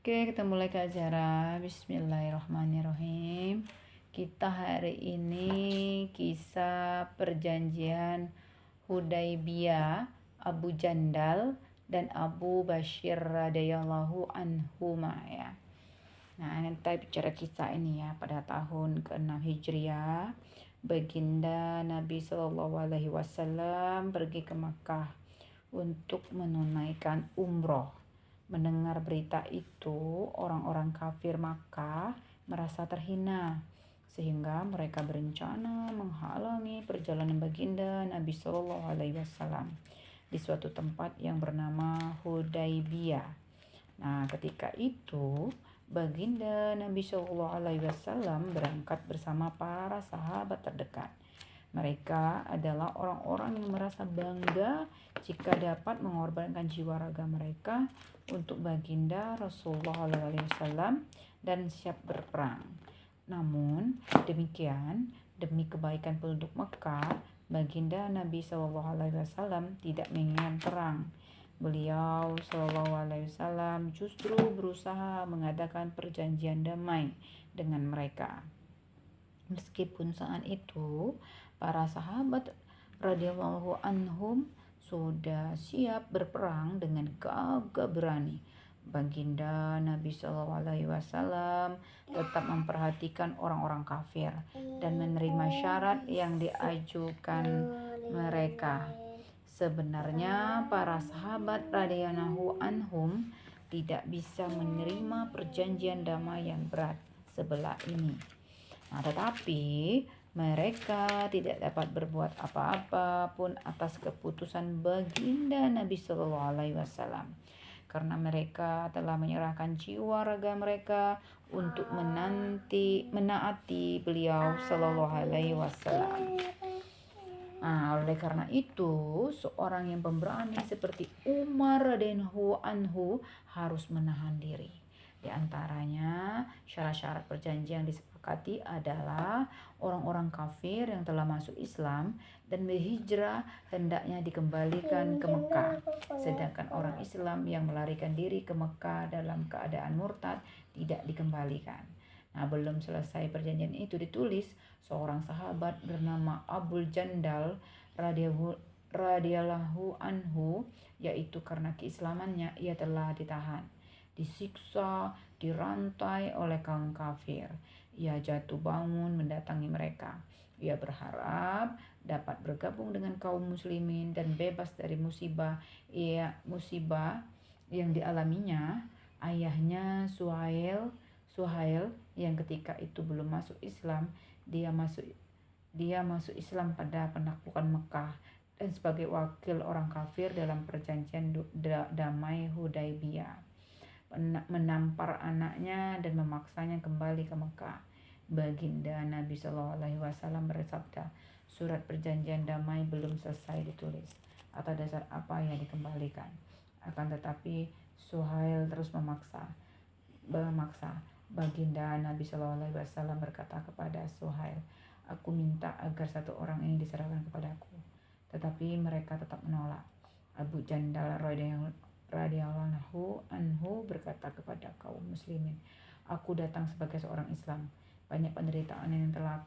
Oke, kita mulai ke acara. Bismillahirrahmanirrahim. Kita hari ini kisah perjanjian Hudaibiyah, Abu Jandal dan Abu Bashir radhiyallahu anhuma ya. Nah, kita bicara kisah ini ya. Pada tahun ke-6 Hijriah, baginda Nabi Shallallahu Alaihi Wasallam pergi ke Makkah untuk menunaikan umroh. Mendengar berita itu, orang-orang kafir Makkah merasa terhina, sehingga mereka berencana menghalangi perjalanan baginda Nabi Shallallahu Alaihi Wasallam di suatu tempat yang bernama Hudaibiyah. Nah, ketika itu baginda Nabi Shallallahu Alaihi Wasallam berangkat bersama para sahabat terdekat. Mereka adalah orang-orang yang merasa bangga jika dapat mengorbankan jiwa raga mereka untuk baginda Rasulullah SAW dan siap berperang. Namun demikian, demi kebaikan penduduk Mekah, baginda Nabi SAW tidak menginginkan perang. Beliau SAW justru berusaha mengadakan perjanjian damai dengan mereka. Meskipun saat itu para sahabat radhiyallahu anhum sudah siap berperang dengan gagah berani, baginda Nabi SAW tetap memperhatikan orang-orang kafir dan menerima syarat yang diajukan mereka. Sebenarnya para sahabat radhiyallahu anhum tidak bisa menerima perjanjian damai yang berat sebelah ini. Nah, tetapi mereka tidak dapat berbuat apa-apa pun atas keputusan baginda Nabi Shallallahu Alaihi Wasallam, karena mereka telah menyerahkan jiwa raga mereka untuk menaati beliau Shallallahu Alaihi Wasallam. Nah, oleh karena itu, seorang yang pemberani seperti Umar radhiyallahu anhu harus menahan diri. Di antaranya, syarat-syarat perjanjian disepakati adalah orang-orang kafir yang telah masuk Islam dan berhijrah hendaknya dikembalikan ke Mekah. Sedangkan orang Islam yang melarikan diri ke Mekah dalam keadaan murtad tidak dikembalikan. Nah, belum selesai perjanjian itu ditulis, seorang sahabat bernama Abu Jandal radhiyallahu anhu, yaitu karena keislamannya ia telah ditahan, disiksa, dirantai oleh kaum kafir. Ia jatuh bangun mendatangi mereka. Ia berharap dapat bergabung dengan kaum muslimin dan bebas dari musibah yang dialaminya. Ayahnya Suhail yang ketika itu belum masuk Islam, dia masuk Islam pada penaklukan Mekah dan sebagai wakil orang kafir dalam perjanjian damai Hudaibiyah, menampar anaknya dan memaksanya kembali ke Mekah. Baginda Nabi SAW bersabda, surat perjanjian damai belum selesai ditulis, atas dasar apa yang dikembalikan. Akan tetapi Suhail terus memaksa. Baginda Nabi SAW berkata kepada Suhail, aku minta agar satu orang ini diserahkan kepadaku. Tetapi mereka tetap menolak. Abu Jandal radhiyallahu anhu berkata kepada kaum muslimin, aku datang sebagai seorang Islam. Banyak penderitaan yang telah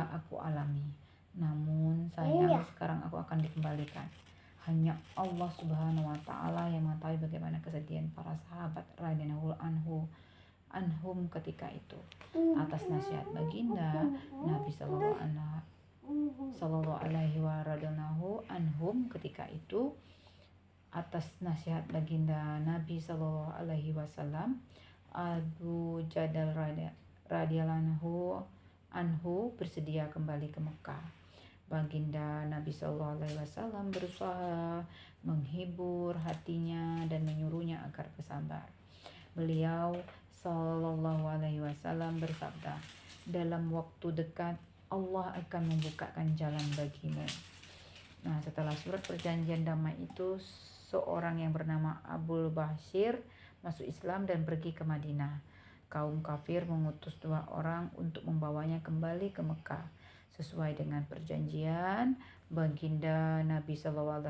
aku alami. Namun sayang, sekarang aku akan dikembalikan. Hanya Allah Subhanahu wa Ta'ala yang mengetahui bagaimana kesedihan para sahabat radhiyallahu anhum ketika itu. Atas nasihat baginda Nabi Sallallahu Alaihi Wasallam ketika itu, atas nasihat baginda Nabi Sallallahu Alaihi Wasallam, Abu Jadal radhiyallahu anhu bersedia kembali ke Mekah. Baginda Nabi Sallallahu Alaihi Wasallam berusaha menghibur hatinya dan menyuruhnya agar bersabar. Beliau Sallallahu Alaihi Wasallam bersabda, dalam waktu dekat Allah akan membukakan jalan bagimu. Nah, setelah surat perjanjian damai itu, seorang yang bernama Abu Bashir masuk Islam dan pergi ke Madinah. Kaum kafir mengutus 2 orang untuk membawanya kembali ke Mekah. Sesuai dengan perjanjian, Baginda Nabi SAW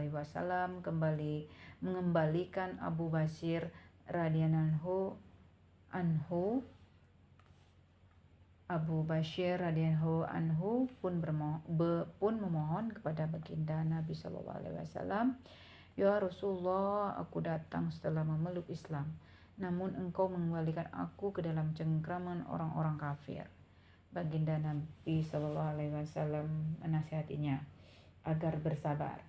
mengembalikan Abu Bashir radhiyallahu anhu. Abu Bashir radhiyallahu anhu pun memohon kepada baginda Nabi SAW, "Ya Rasulullah, aku datang setelah memeluk Islam, namun engkau mengembalikan aku ke dalam cengkraman orang-orang kafir." Baginda Nabi SAW menasihatinya agar bersabar.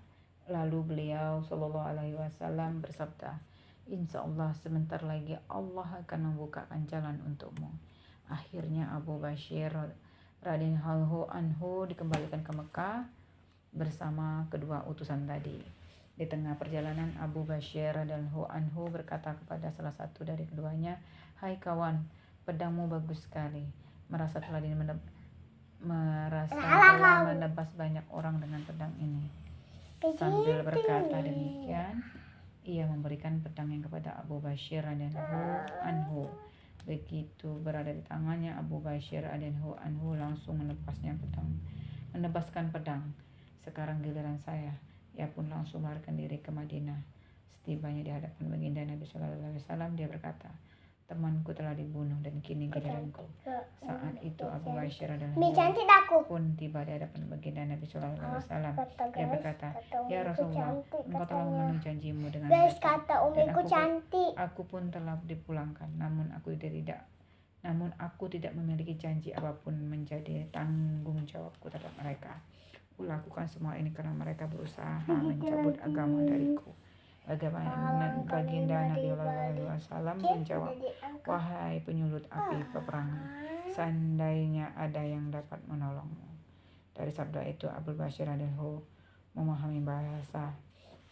Lalu beliau SAW bersabda, "Insya Allah sebentar lagi Allah akan membukakan jalan untukmu." Akhirnya Abu Bashir radhiyallahu anhu dikembalikan ke Mekah bersama kedua utusan tadi. Di tengah perjalanan, Abu Bashir radhiyallahu anhu berkata kepada salah satu dari keduanya, "Hai kawan, pedangmu bagus sekali. Merasa telah menebas banyak orang dengan pedang ini." Sambil berkata demikian, ia memberikan pedang yang kepada Abu Bashir radhiyallahu anhu. Begitu berada di tangannya, Abu Bashir radhiyallahu anhu langsung menebaskan pedang. "Sekarang giliran saya." Ia pun langsung melarikan diri ke Madinah. Setibanya di hadapan baginda Nabi SAW, dia berkata, "Temanku telah dibunuh dan kini giliranku." Saat itu Abu Bashir radhiyallahu pun tiba di hadapan baginda Nabi SAW. Dia berkata, "Ya Rasulullah, engkau telah memenuhi janjimu dengan mereka, dan aku pun telah dipulangkan. Namun aku tidak memiliki janji apapun menjadi tanggung jawabku terhadap mereka. Kulakukan semua ini karena mereka berusaha mencabut agama dariku." Bagaimana baginda Nabi SAW menjawab, "Wahai penyulut api peperangan, seandainya ada yang dapat menolongmu." Dari sabda itu Abu Bashir radhiyallahu memahami bahasa,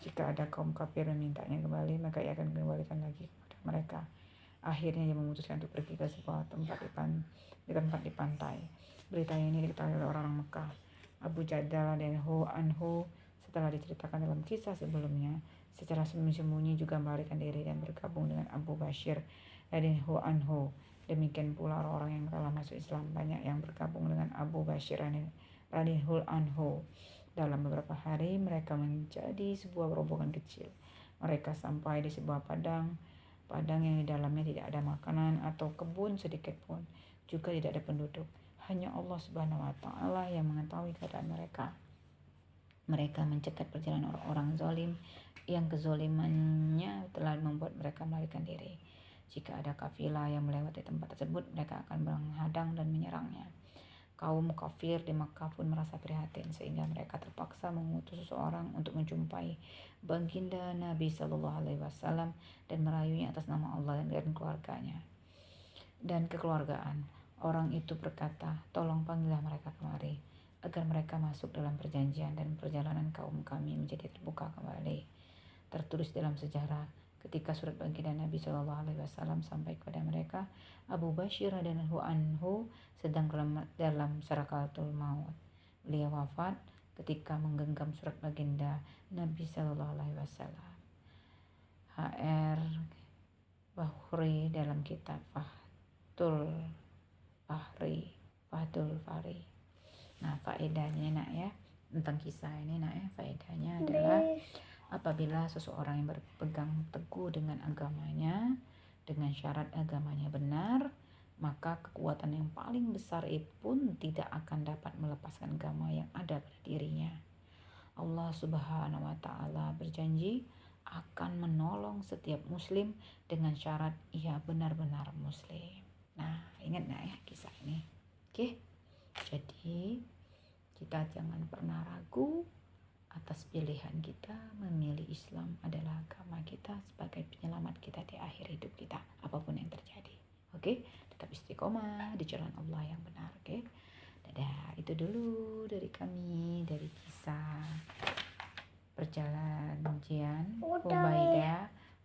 jika ada kaum kafir memintanya kembali, maka ia akan kembalikan lagi kepada mereka. Akhirnya ia memutuskan untuk pergi ke sebuah tempat di pantai. Berita ini diketahui oleh orang-orang Mekah. Abu Jandal radhiyallahu anhu setelah diceritakan dalam kisah sebelumnya, secara sembunyi-sembunyi juga melarikan diri dan bergabung dengan Abu Bashir radhiyallahu anhu. Demikian pula orang-orang yang telah masuk Islam, banyak yang bergabung dengan Abu Bashir radhiyallahu anhu. Dalam beberapa hari mereka menjadi sebuah rombongan kecil. Mereka sampai di sebuah padang yang di dalamnya tidak ada makanan atau kebun sedikit pun, juga tidak ada penduduk. Hanya Allah Subhanahu wa Ta'ala yang mengetahui keadaan mereka. Mereka mencegat perjalanan orang-orang zalim yang kezalimannya telah membuat mereka melarikan diri. Jika ada kafilah yang melewati tempat tersebut, mereka akan menghadang dan menyerangnya. Kaum kafir di Makkah pun merasa prihatin, sehingga mereka terpaksa mengutus seseorang untuk menjumpai baginda Nabi SAW dan merayunya atas nama Allah dan keluarganya dan kekeluargaan. Orang itu berkata, "Tolong panggillah mereka kemari, agar mereka masuk dalam perjanjian dan perjalanan kaum kami menjadi terbuka kembali." Tertulis dalam sejarah, ketika surat baginda Nabi SAW sampai kepada mereka, Abu Bashir radhiyallahu anhu sedang dalam sakaratul maut. Beliau wafat ketika menggenggam surat baginda Nabi SAW. H.R. Bahri dalam kitab Fathul Bari. Nah, faedahnya nak ya, tentang kisah ini nak ya, faedahnya adalah apabila seseorang yang berpegang teguh dengan agamanya, dengan syarat agamanya benar, maka kekuatan yang paling besar pun tidak akan dapat melepaskan agama yang ada pada dirinya. Allah Subhanahu wa Ta'ala berjanji akan menolong setiap muslim dengan syarat ia benar-benar muslim. Nah, ingat nak ya kisah ini. Oke. Jadi kita jangan pernah ragu atas pilihan kita memilih Islam adalah agama kita sebagai penyelamat kita di akhir hidup kita, apapun yang terjadi. Oke, tetap istiqomah di jalan Allah yang benar. Oke, dadah. Itu dulu dari kami, dari kisah perjalanan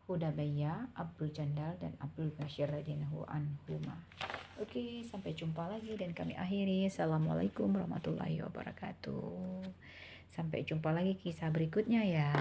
Hudaybiyah, Abu Jandal dan Abu Bashir radhiyallahu anhuma. Oke, sampai jumpa lagi dan kami akhiri. Assalamualaikum warahmatullahi wabarakatuh. Sampai jumpa lagi kisah berikutnya ya.